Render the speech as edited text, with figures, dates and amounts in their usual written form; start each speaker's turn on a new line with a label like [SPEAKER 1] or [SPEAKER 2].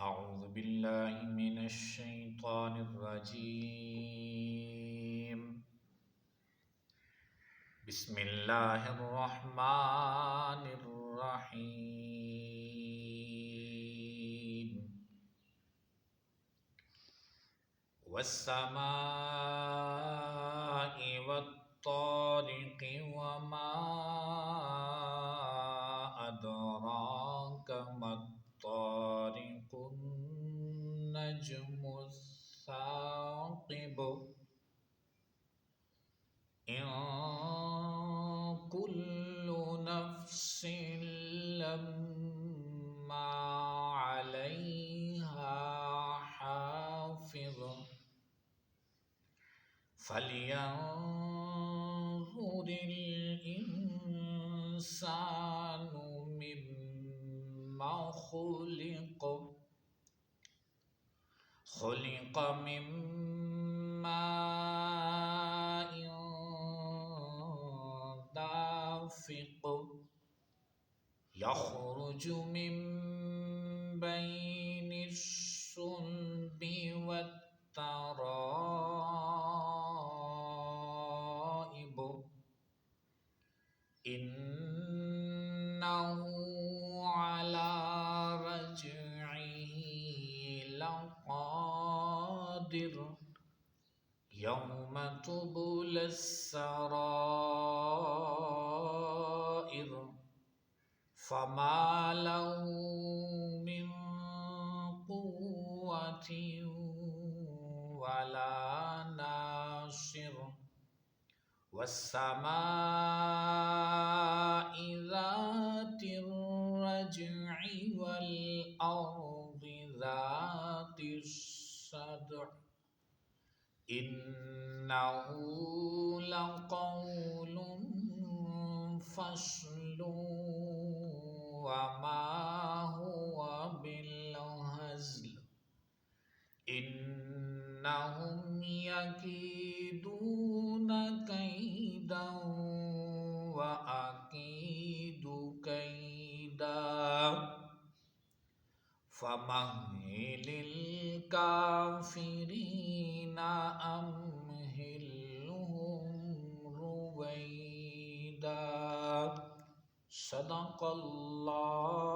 [SPEAKER 1] أعوذ بالله من الشيطان الرجيم. بسم الله الرحمن الرحيم. والسماء والطارق وما أدراك ما الطارق النجم الثاقب إن كل نفس لما عليها حافظ فلينظر الإنسان مما خلق من ماء دافق يخرج من بين الصلب والترائب إنه على رجعه لقادر يوم تبلى السرائر فما له من قوة ولا ناصر والسماء ذات الرجع والأرض ذات الصدع إنه لقول فصل وما هو بالهزل إنهم يكيدون كيدا وأكيد كيدا فمهل الكافرين أمهلهم رويدا صدق الله